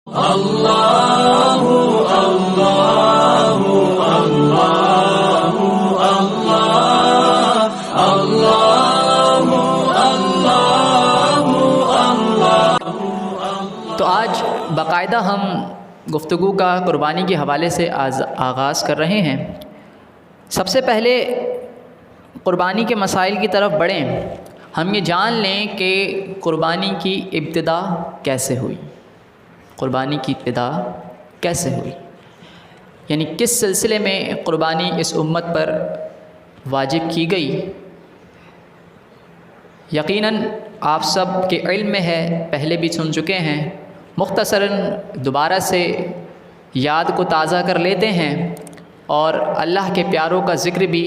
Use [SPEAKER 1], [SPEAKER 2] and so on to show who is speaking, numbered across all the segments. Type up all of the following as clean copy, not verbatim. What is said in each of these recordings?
[SPEAKER 1] اللہ اللہ اللہ اللہ اللہ اللہ۔
[SPEAKER 2] تو آج باقاعدہ ہم گفتگو کا قربانی کے حوالے سے آغاز کر رہے ہیں۔ سب سے پہلے قربانی کے مسائل کی طرف بڑھیں، ہم یہ جان لیں کہ قربانی کی ابتدا کیسے ہوئی، قربانی کی ابتدا کیسے ہوئی، یعنی کس سلسلے میں قربانی اس امت پر واجب کی گئی۔ یقیناً آپ سب کے علم میں ہے، پہلے بھی سن چکے ہیں، مختصراً دوبارہ سے یاد کو تازہ کر لیتے ہیں اور اللہ کے پیاروں کا ذکر بھی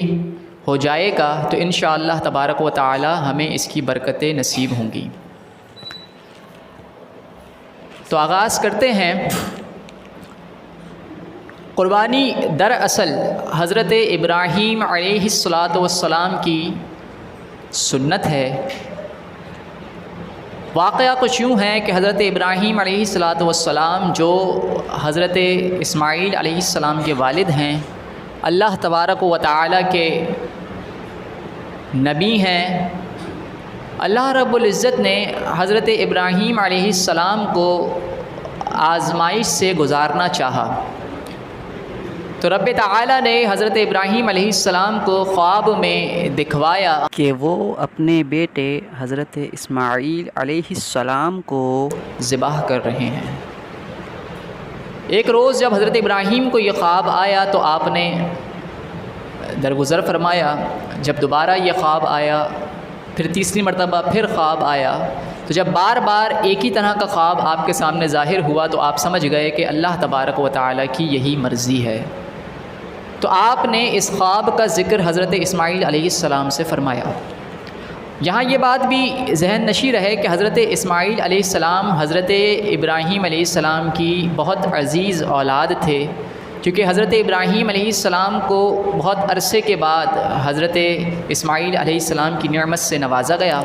[SPEAKER 2] ہو جائے گا تو انشاءاللہ تبارک و تعالی ہمیں اس کی برکتیں نصیب ہوں گی۔ تو آغاز کرتے ہیں۔ قربانی دراصل حضرت ابراہیم علیہ الصلاۃ کی سنت ہے۔ واقعہ کچھ یوں ہے کہ حضرت ابراہیم علیہ السلام جو حضرت اسماعیل علیہ السلام کے والد ہیں، اللہ تبارک و تعالی کے نبی ہیں، اللہ رب العزت نے حضرت ابراہیم علیہ السلام کو آزمائش سے گزارنا چاہا، تو رب تعالی نے حضرت ابراہیم علیہ السلام کو خواب میں دکھوایا کہ وہ اپنے بیٹے حضرت اسماعیل علیہ السلام کو ذبح کر رہے ہیں۔ ایک روز جب حضرت ابراہیم کو یہ خواب آیا تو آپ نے درگزر فرمایا۔ جب دوبارہ یہ خواب آیا، پھر تیسری مرتبہ پھر خواب آیا، تو جب بار بار ایک ہی طرح کا خواب آپ کے سامنے ظاہر ہوا تو آپ سمجھ گئے کہ اللہ تبارک و تعالی کی یہی مرضی ہے۔ تو آپ نے اس خواب کا ذکر حضرت اسماعیل علیہ السلام سے فرمایا۔ یہاں یہ بات بھی ذہن نشی رہے کہ حضرت اسماعیل علیہ السلام حضرت ابراہیم علیہ السلام کی بہت عزیز اولاد تھے، کیونکہ حضرت ابراہیم علیہ السلام کو بہت عرصے کے بعد حضرت اسماعیل علیہ السلام کی نعمت سے نوازا گیا،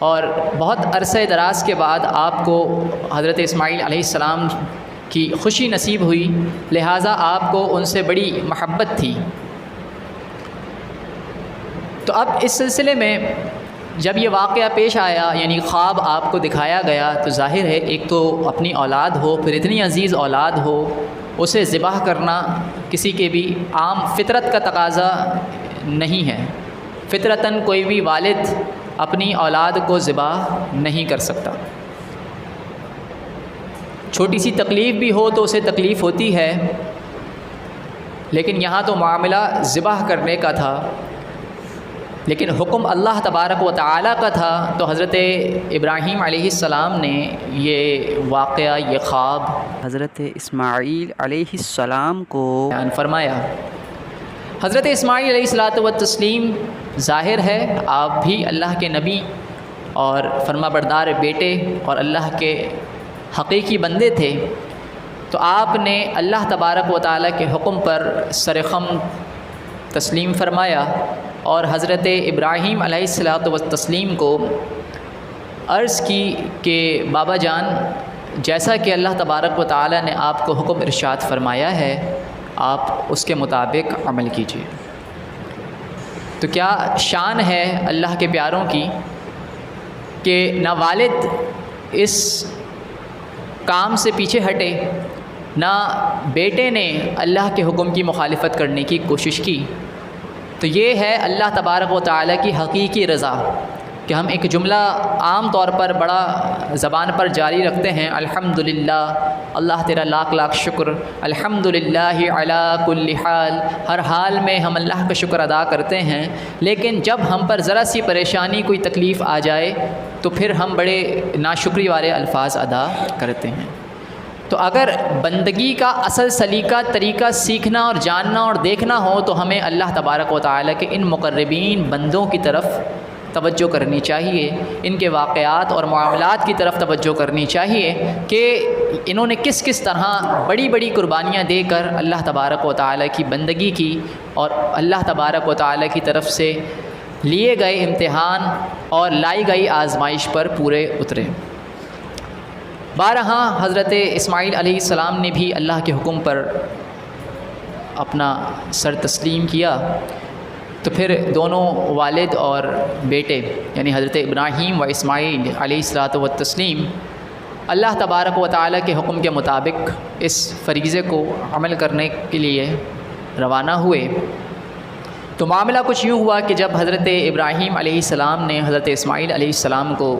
[SPEAKER 2] اور بہت عرصہ دراز کے بعد آپ کو حضرت اسماعیل علیہ السلام کی خوشی نصیب ہوئی، لہٰذا آپ کو ان سے بڑی محبت تھی۔ تو اب اس سلسلے میں جب یہ واقعہ پیش آیا، یعنی خواب آپ کو دکھایا گیا، تو ظاہر ہے ایک تو اپنی اولاد ہو، پھر اتنی عزیز اولاد ہو، اسے ذبح کرنا کسی کے بھی عام فطرت کا تقاضا نہیں ہے۔ فطرتاً کوئی بھی والد اپنی اولاد کو ذبح نہیں کر سکتا۔ چھوٹی سی تکلیف بھی ہو تو اسے تکلیف ہوتی ہے، لیکن یہاں تو معاملہ ذبح کرنے کا تھا، لیکن حکم اللہ تبارک و تعالی کا تھا، تو حضرت ابراہیم علیہ السلام نے یہ واقعہ، یہ خواب حضرت اسماعیل علیہ السلام کو بیان فرمایا۔ حضرت اسماعیل علیہ السلام ظاہر ہے آپ بھی اللہ کے نبی اور فرما بردار بیٹے اور اللہ کے حقیقی بندے تھے، تو آپ نے اللہ تبارک و تعالی کے حکم پر سرخم تسلیم فرمایا اور حضرت ابراہیم علیہ السلام کو عرض کی کہ بابا جان، جیسا کہ اللہ تبارک و تعالی نے آپ کو حکم ارشاد فرمایا ہے، آپ اس کے مطابق عمل کیجیے۔ تو کیا شان ہے اللہ کے پیاروں کی کہ نہ والد اس کام سے پیچھے ہٹے، نہ بیٹے نے اللہ کے حکم کی مخالفت کرنے کی کوشش کی۔ تو یہ ہے اللہ تبارک و تعالی کی حقیقی رضا کہ ہم ایک جملہ عام طور پر بڑا زبان پر جاری رکھتے ہیں، الحمدللہ، اللہ تیرا لاکھ لاکھ شکر، الحمدللہ علی کل حال، ہر حال میں ہم اللہ کا شکر ادا کرتے ہیں، لیکن جب ہم پر ذرا سی پریشانی، کوئی تکلیف آ جائے تو پھر ہم بڑے ناشکری والے الفاظ ادا کرتے ہیں۔ تو اگر بندگی کا اصل سلیقہ طریقہ سیکھنا اور جاننا اور دیکھنا ہو تو ہمیں اللہ تبارک و تعالی کے ان مقربین بندوں کی طرف توجہ کرنی چاہیے، ان کے واقعات اور معاملات کی طرف توجہ کرنی چاہیے کہ انہوں نے کس کس طرح بڑی بڑی قربانیاں دے کر اللہ تبارک و تعالی کی بندگی کی اور اللہ تبارک و تعالی کی طرف سے لیے گئے امتحان اور لائی گئی آزمائش پر پورے اترے۔ بارہا حضرت اسماعیل علیہ السلام نے بھی اللہ کے حکم پر اپنا سر تسلیم کیا، تو پھر دونوں والد اور بیٹے یعنی حضرت ابراہیم و اسماعیل علیہ الصلاۃ والتسلیم اللہ تبارک و تعالیٰ کے حکم کے مطابق اس فریضے کو عمل کرنے کے لیے روانہ ہوئے۔ تو معاملہ کچھ یوں ہوا کہ جب حضرت ابراہیم علیہ السلام نے حضرت اسماعیل علیہ السلام کو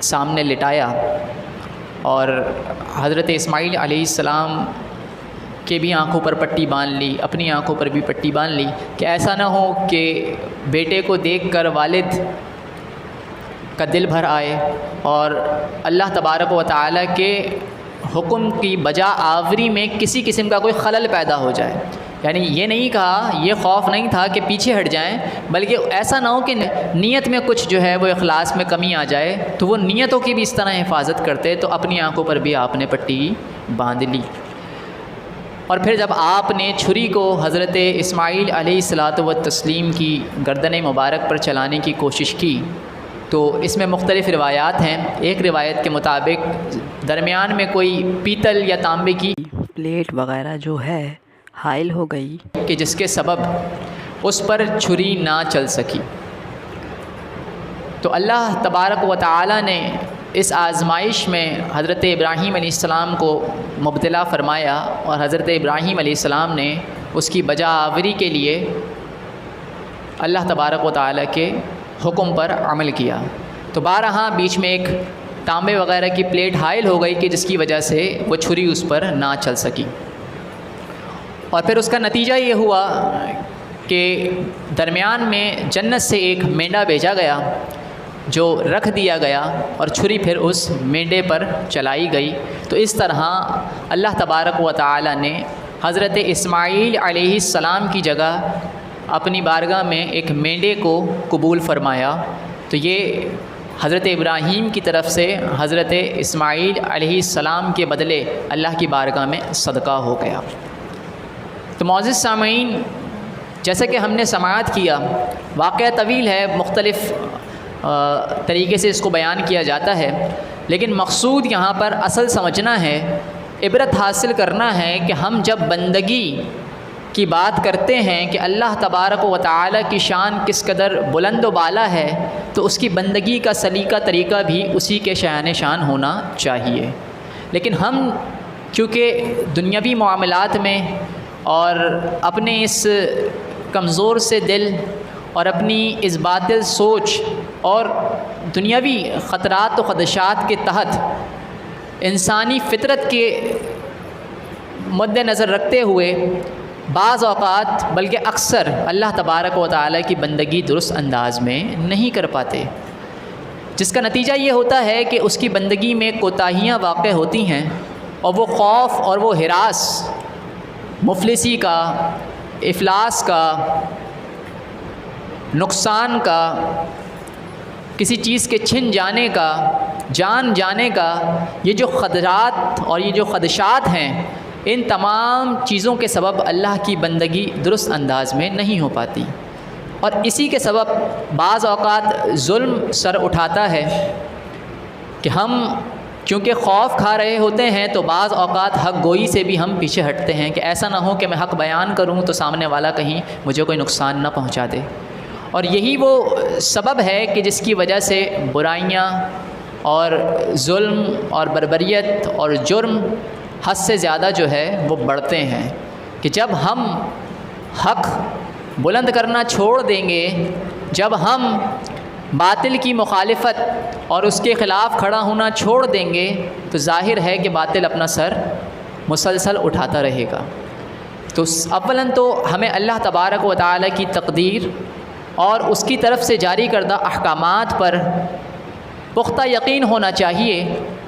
[SPEAKER 2] سامنے لٹایا اور حضرت اسماعیل علیہ السلام کے بھی آنکھوں پر پٹی باندھ لی، اپنی آنکھوں پر بھی پٹی باندھ لی کہ ایسا نہ ہو کہ بیٹے کو دیکھ کر والد کا دل بھر آئے اور اللہ تبارک و تعالیٰ کے حکم کی بجا آوری میں کسی قسم کا کوئی خلل پیدا ہو جائے۔ یعنی یہ نہیں کہا، یہ خوف نہیں تھا کہ پیچھے ہٹ جائیں، بلکہ ایسا نہ ہو کہ نیت میں کچھ جو ہے وہ اخلاص میں کمی آ جائے، تو وہ نیتوں کی بھی اس طرح حفاظت کرتے، تو اپنی آنکھوں پر بھی آپ نے پٹی باندھ لی۔ اور پھر جب آپ نے چھری کو حضرت اسماعیل علیہ الصلاۃ والتسلیم کی گردن مبارک پر چلانے کی کوشش کی تو اس میں مختلف روایات ہیں۔ ایک روایت کے مطابق درمیان میں کوئی پیتل یا تانبے کی
[SPEAKER 3] پلیٹ وغیرہ جو ہے حائل ہو گئی
[SPEAKER 2] کہ جس کے سبب اس پر چھری نہ چل سکی۔ تو اللہ تبارک و تعالیٰ نے اس آزمائش میں حضرت ابراہیم علیہ السلام کو مبتلا فرمایا اور حضرت ابراہیم علیہ السلام نے اس کی بجا آوری کے لیے اللہ تبارک و تعالیٰ کے حکم پر عمل کیا۔ تو بارہا بیچ میں ایک تانبے وغیرہ کی پلیٹ حائل ہو گئی کہ جس کی وجہ سے وہ چھری اس پر نہ چل سکی، اور پھر اس کا نتیجہ یہ ہوا کہ درمیان میں جنت سے ایک مینڈا بھیجا گیا جو رکھ دیا گیا اور چھری پھر اس مینڈے پر چلائی گئی۔ تو اس طرح اللہ تبارک و تعالیٰ نے حضرت اسماعیل علیہ السلام کی جگہ اپنی بارگاہ میں ایک مینڈے کو قبول فرمایا۔ تو یہ حضرت ابراہیم کی طرف سے حضرت اسماعیل علیہ السلام کے بدلے اللہ کی بارگاہ میں صدقہ ہو گیا۔ تو معزز سامعین، جیسا کہ ہم نے سماعت کیا، واقعہ طویل ہے، مختلف طریقے سے اس کو بیان کیا جاتا ہے، لیکن مقصود یہاں پر اصل سمجھنا ہے، عبرت حاصل کرنا ہے کہ ہم جب بندگی کی بات کرتے ہیں کہ اللہ تبارک و تعالیٰ کی شان کس قدر بلند و بالا ہے، تو اس کی بندگی کا سلیقہ طریقہ بھی اسی کے شایان شان ہونا چاہیے۔ لیکن ہم چونکہ دنیاوی معاملات میں اور اپنے اس کمزور سے دل اور اپنی اس باطل سوچ اور دنیاوی خطرات و خدشات کے تحت انسانی فطرت کے مد نظر رکھتے ہوئے بعض اوقات بلکہ اکثر اللہ تبارک و تعالیٰ کی بندگی درست انداز میں نہیں کر پاتے، جس کا نتیجہ یہ ہوتا ہے کہ اس کی بندگی میں کوتاہیاں واقع ہوتی ہیں، اور وہ خوف اور وہ ہراس مفلسی کا، افلاس کا، نقصان کا، کسی چیز کے چھن جانے کا، جان جانے کا، یہ جو خطرات اور یہ جو خدشات ہیں، ان تمام چیزوں کے سبب اللہ کی بندگی درست انداز میں نہیں ہو پاتی، اور اسی کے سبب بعض اوقات ظلم سر اٹھاتا ہے کہ ہم چونکہ خوف کھا رہے ہوتے ہیں تو بعض اوقات حق گوئی سے بھی ہم پیچھے ہٹتے ہیں کہ ایسا نہ ہو کہ میں حق بیان کروں تو سامنے والا کہیں مجھے کوئی نقصان نہ پہنچا دے، اور یہی وہ سبب ہے کہ جس کی وجہ سے برائیاں اور ظلم اور بربریت اور جرم حد سے زیادہ جو ہے وہ بڑھتے ہیں، کہ جب ہم حق بلند کرنا چھوڑ دیں گے، جب ہم باطل کی مخالفت اور اس کے خلاف کھڑا ہونا چھوڑ دیں گے تو ظاہر ہے کہ باطل اپنا سر مسلسل اٹھاتا رہے گا۔ تو اولاً تو ہمیں اللہ تبارک و تعالیٰ کی تقدیر اور اس کی طرف سے جاری کردہ احکامات پر پختہ یقین ہونا چاہیے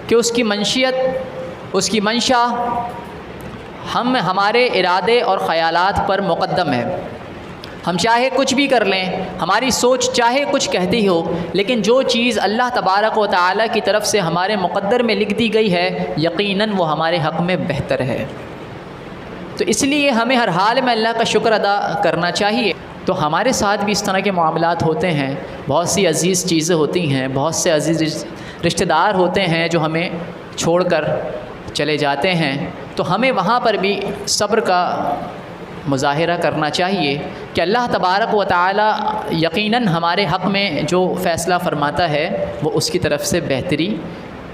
[SPEAKER 2] کہ اس کی منشیت، اس کی منشا ہمارے ارادے اور خیالات پر مقدم ہے۔ ہم چاہے کچھ بھی کر لیں، ہماری سوچ چاہے کچھ کہتی ہو، لیکن جو چیز اللہ تبارک و تعالیٰ کی طرف سے ہمارے مقدر میں لکھ دی گئی ہے، یقیناً وہ ہمارے حق میں بہتر ہے۔ تو اس لیے ہمیں ہر حال میں اللہ کا شکر ادا کرنا چاہیے۔ تو ہمارے ساتھ بھی اس طرح کے معاملات ہوتے ہیں، بہت سی عزیز چیزیں ہوتی ہیں، بہت سے عزیز رشتہ دار ہوتے ہیں جو ہمیں چھوڑ کر چلے جاتے ہیں، تو ہمیں وہاں پر بھی صبر کا مظاہرہ کرنا چاہیے کہ اللہ تبارک و تعالی یقیناً ہمارے حق میں جو فیصلہ فرماتا ہے وہ اس کی طرف سے بہتری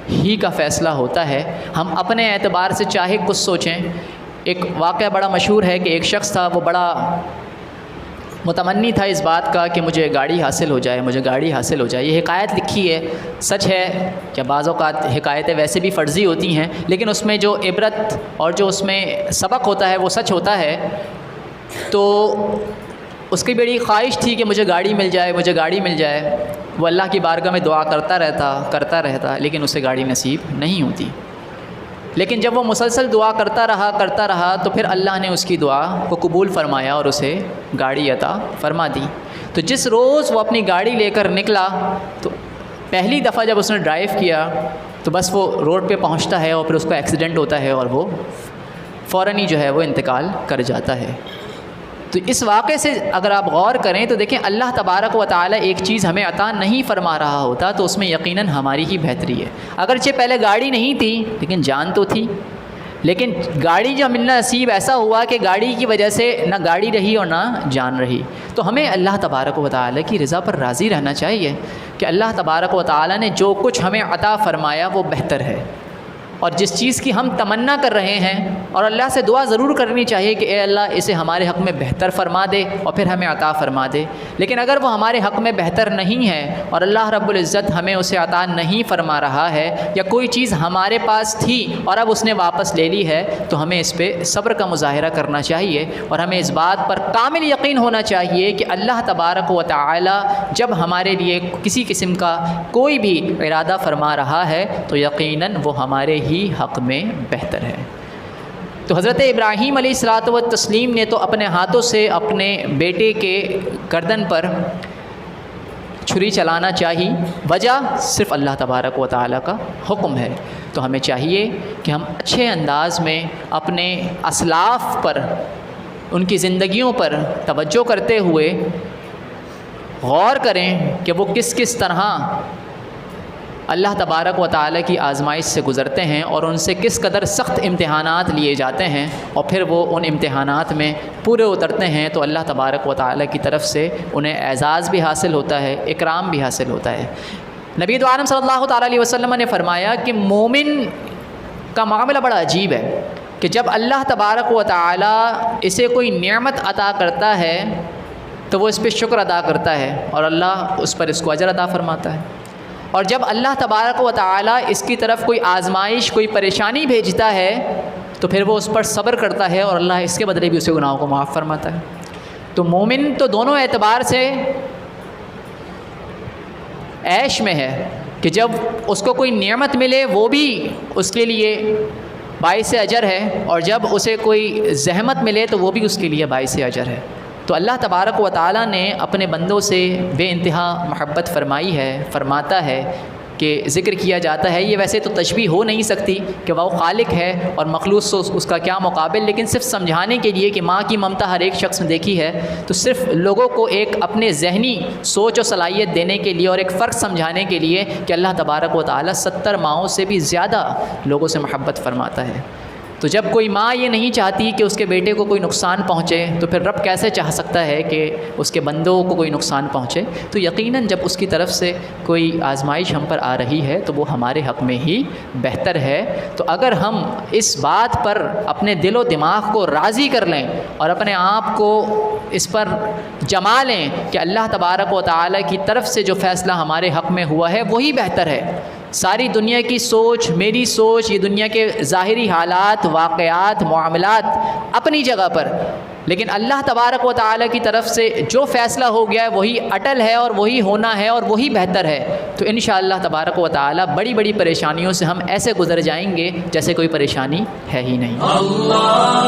[SPEAKER 2] ہی کا فیصلہ ہوتا ہے۔ ہم اپنے اعتبار سے چاہے کچھ سوچیں۔ ایک واقعہ بڑا مشہور ہے کہ ایک شخص تھا، وہ بڑا متمنی تھا اس بات کا کہ مجھے گاڑی حاصل ہو جائے، مجھے گاڑی حاصل ہو جائے۔ یہ حکایت لکھی ہے، سچ ہے کہ بعض اوقات حکایتیں ویسے بھی فرضی ہوتی ہیں، لیکن اس میں جو عبرت اور جو اس میں سبق ہوتا ہے وہ سچ ہوتا ہے۔ تو اس کی بڑی خواہش تھی کہ مجھے گاڑی مل جائے، مجھے گاڑی مل جائے۔ وہ اللہ کی بارگاہ میں دعا کرتا رہتا لیکن اسے گاڑی نصیب نہیں ہوتی۔ لیکن جب وہ مسلسل دعا کرتا رہا تو پھر اللہ نے اس کی دعا کو قبول فرمایا اور اسے گاڑی عطا فرما دی۔ تو جس روز وہ اپنی گاڑی لے کر نکلا تو پہلی دفعہ جب اس نے ڈرائیو کیا تو بس وہ روڈ پہ پہنچتا ہے اور پھر اس کا ایکسیڈنٹ ہوتا ہے اور وہ فوراً ہی جو ہے وہ انتقال کر جاتا ہے۔ تو اس واقعے سے اگر آپ غور کریں تو دیکھیں اللہ تبارک و تعالی ایک چیز ہمیں عطا نہیں فرما رہا ہوتا تو اس میں یقیناً ہماری ہی بہتری ہے۔ اگرچہ پہلے گاڑی نہیں تھی لیکن جان تو تھی، لیکن گاڑی جو ملنا نصیب ایسا ہوا کہ گاڑی کی وجہ سے نہ گاڑی رہی اور نہ جان رہی۔ تو ہمیں اللہ تبارک و تعالی کی رضا پر راضی رہنا چاہیے کہ اللہ تبارک و تعالی نے جو کچھ ہمیں عطا فرمایا وہ بہتر ہے، اور جس چیز کی ہم تمنا کر رہے ہیں اور اللہ سے دعا ضرور کرنی چاہیے کہ اے اللہ اسے ہمارے حق میں بہتر فرما دے اور پھر ہمیں عطا فرما دے۔ لیکن اگر وہ ہمارے حق میں بہتر نہیں ہے اور اللہ رب العزت ہمیں اسے عطا نہیں فرما رہا ہے، یا کوئی چیز ہمارے پاس تھی اور اب اس نے واپس لے لی ہے، تو ہمیں اس پہ صبر کا مظاہرہ کرنا چاہیے اور ہمیں اس بات پر کامل یقین ہونا چاہیے کہ اللہ تبارک و تعالی جب ہمارے لیے کسی قسم کا کوئی بھی ارادہ فرما رہا ہے تو یقیناً وہ ہمارے ہی حق میں بہتر ہے۔ تو حضرت ابراہیم علیہ الصلوۃ والتسلیم نے تو اپنے ہاتھوں سے اپنے بیٹے کے گردن پر چھری چلانا چاہی، وجہ صرف اللہ تبارک و تعالیٰ کا حکم ہے۔ تو ہمیں چاہیے کہ ہم اچھے انداز میں اپنے اسلاف پر، ان کی زندگیوں پر توجہ کرتے ہوئے غور کریں کہ وہ کس طرح اللہ تبارک و تعالیٰ کی آزمائش سے گزرتے ہیں اور ان سے کس قدر سخت امتحانات لیے جاتے ہیں، اور پھر وہ ان امتحانات میں پورے اترتے ہیں تو اللہ تبارک و تعالیٰ کی طرف سے انہیں اعزاز بھی حاصل ہوتا ہے، اکرام بھی حاصل ہوتا ہے۔ نبی دو عالم صلی اللہ تعالیٰ علیہ وسلم نے فرمایا کہ مومن کا معاملہ بڑا عجیب ہے کہ جب اللہ تبارک و تعالیٰ اسے کوئی نعمت عطا کرتا ہے تو وہ اس پہ شکر ادا کرتا ہے اور اللہ اس پر اس کو اجر عطا فرماتا ہے، اور جب اللہ تبارک و تعالیٰ اس کی طرف کوئی آزمائش، کوئی پریشانی بھیجتا ہے تو پھر وہ اس پر صبر کرتا ہے اور اللہ اس کے بدلے بھی اسے گناہوں کو معاف فرماتا ہے۔ تو مومن تو دونوں اعتبار سے عیش میں ہے کہ جب اس کو کوئی نعمت ملے وہ بھی اس کے لیے باعث اجر ہے، اور جب اسے کوئی زحمت ملے تو وہ بھی اس کے لیے باعث اجر ہے۔ تو اللہ تبارک و تعالیٰ نے اپنے بندوں سے بے انتہا محبت فرمائی ہے، فرماتا ہے کہ ذکر کیا جاتا ہے، یہ ویسے تو تشبیہ ہو نہیں سکتی کہ وہ خالق ہے اور مخلوق سے اس کا کیا مقابل، لیکن صرف سمجھانے کے لیے کہ ماں کی ممتا ہر ایک شخص نے دیکھی ہے، تو صرف لوگوں کو ایک اپنے ذہنی سوچ و صلاحیت دینے کے لیے اور ایک فرق سمجھانے کے لیے کہ اللہ تبارک و تعالیٰ 70 ماؤں سے بھی زیادہ لوگوں سے محبت فرماتا ہے۔ تو جب کوئی ماں یہ نہیں چاہتی کہ اس کے بیٹے کو کوئی نقصان پہنچے تو پھر رب کیسے چاہ سکتا ہے کہ اس کے بندوں کو کوئی نقصان پہنچے؟ تو یقیناً جب اس کی طرف سے کوئی آزمائش ہم پر آ رہی ہے تو وہ ہمارے حق میں ہی بہتر ہے۔ تو اگر ہم اس بات پر اپنے دل و دماغ کو راضی کر لیں اور اپنے آپ کو اس پر جما لیں کہ اللہ تبارک و تعالیٰ کی طرف سے جو فیصلہ ہمارے حق میں ہوا ہے وہی بہتر ہے۔ ساری دنیا کی سوچ، میری سوچ، یہ دنیا کے ظاہری حالات، واقعات، معاملات اپنی جگہ پر، لیکن اللہ تبارک و تعالیٰ کی طرف سے جو فیصلہ ہو گیا ہے وہی اٹل ہے اور وہی ہونا ہے اور وہی بہتر ہے۔ تو انشاءاللہ تبارک و تعالیٰ بڑی بڑی پریشانیوں سے ہم ایسے گزر جائیں گے جیسے کوئی پریشانی ہے ہی نہیں۔
[SPEAKER 1] اللہ